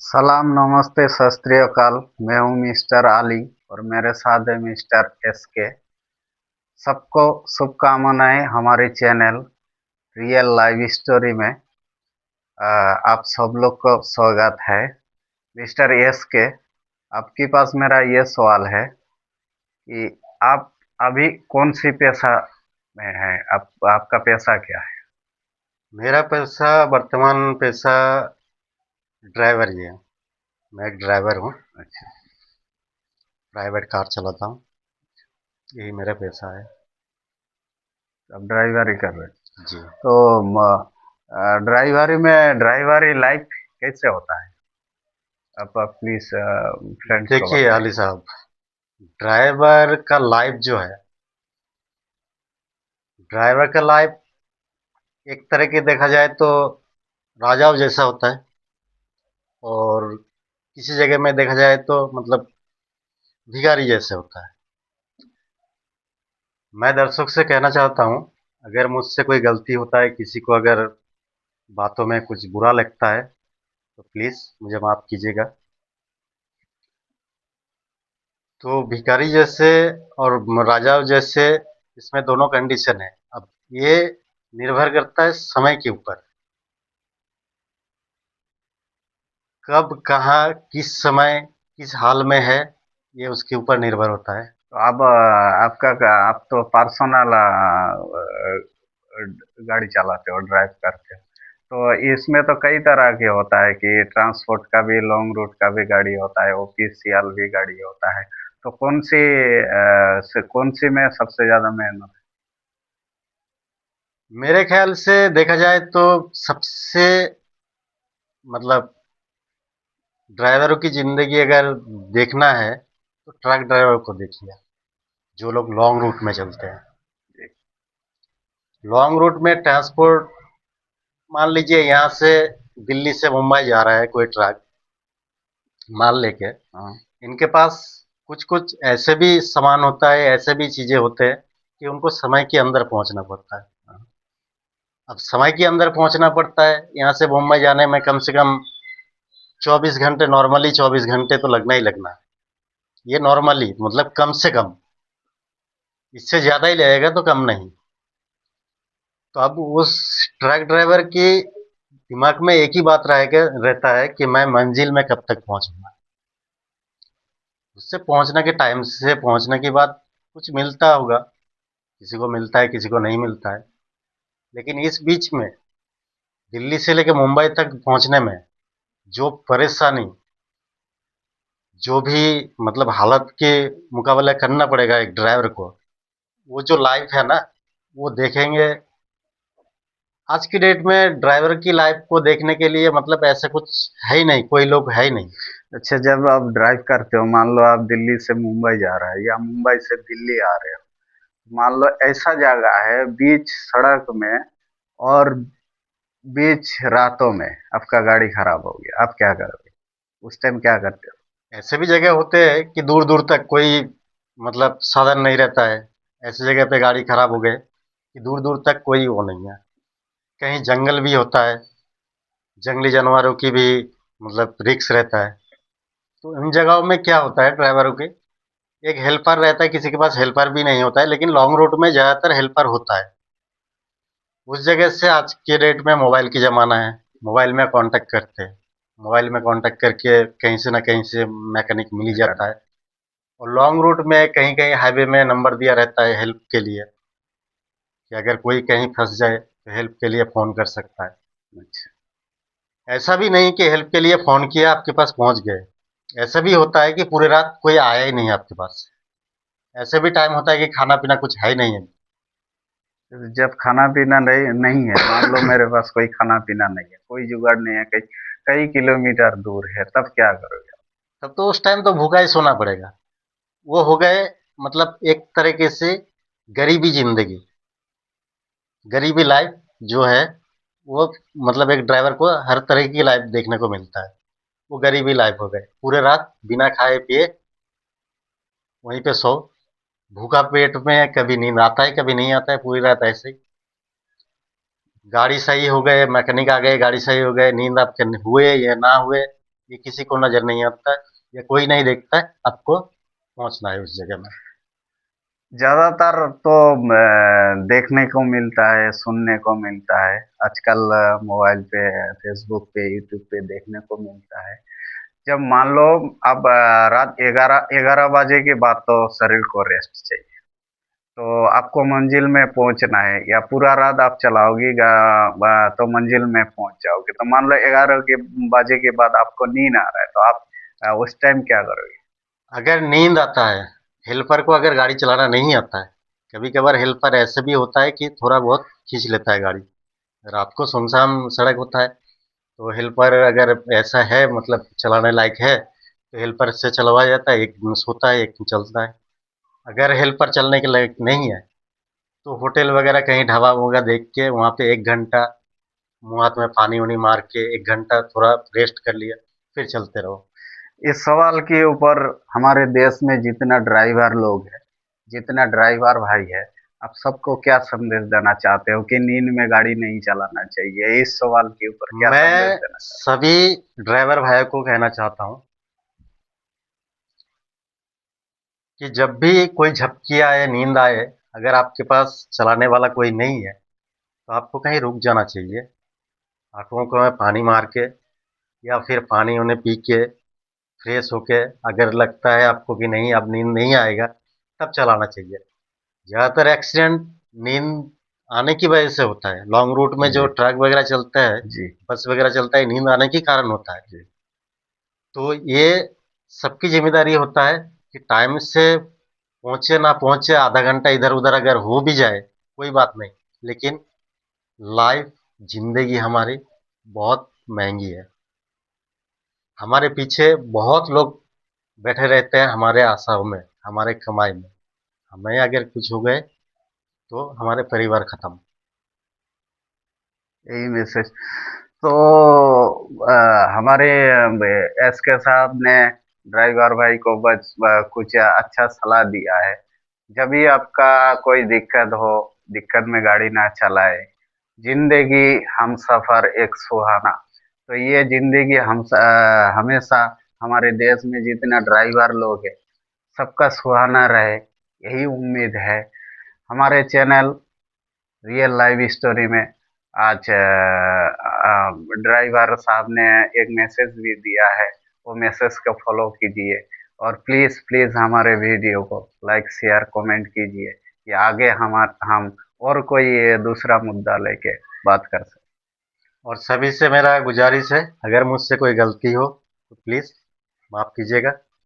सलाम नमस्ते सत श्री अकाल। मैं हूँ मिस्टर आली और मेरे साथ है मिस्टर एस के। सबको शुभकामनाएं हमारे चैनल रियल लाइव स्टोरी में। आप सब लोग को स्वागत है। मिस्टर एस के, आपके पास मेरा ये सवाल है कि आप अभी कौन सी पेशा में है? आपका पेशा क्या है? मेरा पेशा वर्तमान पेशा ड्राइवर ही है। मैं एक ड्राइवर हूँ। अच्छा। प्राइवेट कार चलाता हूँ। यही मेरा पेशा है। आप ड्राइवरी कर रहे हैं? जी। तो ड्राइवरी में ड्राइवरी लाइफ कैसे होता है? आप प्लीज फ्रेंड्स को देखिए बताइए। आली साहब, ड्राइवर का लाइफ जो है, ड्राइवर का लाइफ एक तरह के देखा जाए तो राजाओं जैसा होता है, और किसी जगह में देखा जाए तो मतलब भिखारी जैसे होता है। मैं दर्शक से कहना चाहता हूँ, अगर मुझसे कोई गलती होता है, किसी को अगर बातों में कुछ बुरा लगता है, तो प्लीज़ मुझे माफ़ कीजिएगा। तो भिखारी जैसे और राजा जैसे, इसमें दोनों कंडीशन है। अब ये निर्भर करता है समय के ऊपर, कब कहाँ किस समय किस हाल में है, ये उसके ऊपर निर्भर होता है। तो अब आप तो पर्सनल गाड़ी चलाते हो, ड्राइव करते हो। तो इसमें तो कई तरह के होता है कि ट्रांसपोर्ट का भी, लॉन्ग रूट का भी गाड़ी होता है, ऑफिशियल भी गाड़ी होता है। तो कौन सी में सबसे ज्यादा मेहनत मेरे ख्याल से देखा जाए तो सबसे मतलब ड्राइवरों की जिंदगी अगर देखना है तो ट्रक ड्राइवर को देखिए, जो लोग लॉन्ग रूट में चलते हैं। है? लॉन्ग रूट में ट्रांसपोर्ट, मान लीजिए यहाँ से दिल्ली से मुंबई जा रहा है कोई ट्रक माल लेके, हाँ। इनके पास कुछ कुछ ऐसे भी सामान होता है, ऐसे भी चीजें होते हैं कि उनको समय के अंदर पहुंचना पड़ता है। हाँ। अब समय के अंदर पहुंचना पड़ता है, यहाँ से मुंबई जाने में कम से कम 24 घंटे, नॉर्मली 24 घंटे तो लगना ही लगना है। ये नॉर्मली मतलब कम से कम, इससे ज्यादा ही लगेगा तो कम नहीं। तो अब उस ट्रक ड्राइवर के दिमाग में एक ही बात रहेगा, रहता है कि मैं मंजिल में कब तक पहुंचूंगा। उससे पहुंचने के टाइम से पहुंचने के बाद कुछ मिलता होगा, किसी को मिलता है, किसी को नहीं मिलता है। लेकिन इस बीच में दिल्ली से लेकर मुंबई तक पहुंचने में जो परेशानी, जो भी मतलब हालत के मुकाबला करना पड़ेगा एक ड्राइवर को, वो जो लाइफ है ना, वो देखेंगे। आज की डेट में ड्राइवर की लाइफ को देखने के लिए मतलब ऐसा कुछ है ही नहीं, कोई लोग है ही नहीं। अच्छा, जब आप ड्राइव करते हो, मान लो आप दिल्ली से मुंबई जा रहे हैं या मुंबई से दिल्ली आ रहे हो, मान लो ऐसा जगह है बीच सड़क में और बीच रातों में आपका गाड़ी खराब हो गया, आप क्या करोगे? उस टाइम क्या करते हो? ऐसे भी जगह होते हैं कि दूर दूर तक कोई मतलब साधन नहीं रहता है। ऐसी जगह पे गाड़ी खराब हो गए कि दूर दूर तक कोई वो नहीं है। कहीं जंगल भी होता है, जंगली जानवरों की भी मतलब रिक्स रहता है। तो इन जगहों में क्या होता है, ड्राइवरों के एक हेल्पर रहता है, किसी के पास हेल्पर भी नहीं होता है, लेकिन लॉन्ग रूट में ज़्यादातर हेल्पर होता है। उस जगह से आज के डेट में मोबाइल की ज़माना है, मोबाइल में कांटेक्ट करते हैं। मोबाइल में कांटेक्ट करके कहीं से ना कहीं से मैकेनिक मिल ही जाता है। और लॉन्ग रूट में कहीं कहीं हाईवे में नंबर दिया रहता है हेल्प के लिए, कि अगर कोई कहीं फंस जाए तो हेल्प के लिए फ़ोन कर सकता है। अच्छा। ऐसा भी नहीं कि हेल्प के लिए फ़ोन किया आपके पास पहुंच गए। ऐसा भी होता है कि पूरी रात कोई आया ही नहीं आपके पास। ऐसे भी टाइम होता है कि खाना पीना कुछ है ही नहीं है। जब खाना पीना नहीं नहीं है, मान लो मेरे पास कोई खाना पीना नहीं है, कोई जुगाड़ नहीं है, कई कई किलोमीटर दूर है, तब क्या करोगे? तब तो उस टाइम तो भूखा ही सोना पड़ेगा। वो हो गए मतलब एक तरीके से गरीबी जिंदगी, गरीबी लाइफ जो है वो, मतलब एक ड्राइवर को हर तरह की लाइफ देखने को मिलता है। वो गरीबी लाइफ हो गए, पूरे रात बिना खाए पिए वहीं पे सो, भूखा पेट में, कभी नींद आता है कभी नहीं आता है, पूरी रात ऐसे ही। गाड़ी सही हो गए, मैकेनिक आ गए, गाड़ी सही हो गए, नींद आपके हुए या ना हुए, ये किसी को नजर नहीं आता है या कोई नहीं देखता है, आपको पहुंचना है उस जगह में। ज्यादातर तो देखने को मिलता है, सुनने को मिलता है आजकल, मोबाइल पे, फेसबुक पे, यूट्यूब पे देखने को मिलता है। जब मान लो अब रात 11 11 बजे के बाद तो शरीर को रेस्ट चाहिए, तो आपको मंजिल में पहुंचना है या पूरा रात आप चलाओगी तो मंजिल में पहुंच जाओगे। तो मान लो 11 बजे के बाद आपको नींद आ रहा है, तो आप उस टाइम क्या करोगे? अगर नींद आता है, हेल्पर को अगर गाड़ी चलाना नहीं आता है, कभी कभार हेल्पर ऐसे भी होता है कि थोड़ा बहुत खींच लेता है गाड़ी, रात को सुनसान सड़क होता है, तो हेल्पर अगर ऐसा है मतलब चलाने लायक है तो हेल्पर से चलवाया जाता है, एक दिन सोता है एक दिन चलता है। अगर हेल्पर चलने के लायक नहीं है तो होटल वगैरह कहीं ढाबा वगैरह देख के वहाँ पे 1 घंटा मुंह हाथ में पानी वानी मार के 1 घंटा थोड़ा रेस्ट कर लिया, फिर चलते रहो। इस सवाल के ऊपर हमारे देश में जितना ड्राइवर लोग हैं, जितना ड्राइवर भाई है, आप सबको क्या संदेश देना चाहते हो कि नींद में गाड़ी नहीं चलाना चाहिए? इस सवाल के ऊपर क्या संदेश मैं देना चाहते सभी ड्राइवर भाइयों को कहना चाहता हूँ कि जब भी कोई झपकी आए, नींद आए, अगर आपके पास चलाने वाला कोई नहीं है तो आपको कहीं रुक जाना चाहिए, आंखों को में पानी मार के या फिर पानी उन्हें पी के फ्रेश होके, अगर लगता है आपको कि नहीं अब नींद नहीं आएगा, तब चलाना चाहिए। ज़्यादातर एक्सीडेंट नींद आने की वजह से होता है। लॉन्ग रूट में हैं? जो जी। ट्रक वगैरह चलता है, जी। बस वगैरह चलता है, नींद आने के कारण होता है। जी। तो ये सबकी जिम्मेदारी होता है कि टाइम से पहुंचे ना पहुंचे, आधा घंटा इधर उधर अगर हो भी जाए कोई बात नहीं, लेकिन लाइफ, जिंदगी हमारी बहुत महंगी है। हमारे पीछे बहुत लोग बैठे रहते हैं हमारे आशाओं में, हमारे कमाई में। हमें अगर कुछ हो गए तो हमारे परिवार खत्म। यही मैसेज तो हमारे एस के साहब ने ड्राइवर भाई को बस कुछ अच्छा सलाह दिया है। जब भी आपका कोई दिक्कत हो, दिक्कत में गाड़ी ना चलाए। जिंदगी हम सफर एक सुहाना। तो ये जिंदगी हमेशा हमारे देश में जितना ड्राइवर लोग हैं, सबका सुहाना रहे, यही उम्मीद है। हमारे चैनल रियल लाइव स्टोरी में आज ड्राइवर साहब ने एक मैसेज भी दिया है, वो मैसेज को फॉलो कीजिए और प्लीज़ प्लीज़ हमारे वीडियो को लाइक शेयर कमेंट कीजिए कि आगे हम और कोई दूसरा मुद्दा लेके बात कर सकें। और सभी से मेरा गुजारिश है, अगर मुझसे कोई गलती हो तो प्लीज़ माफ़ कीजिएगा।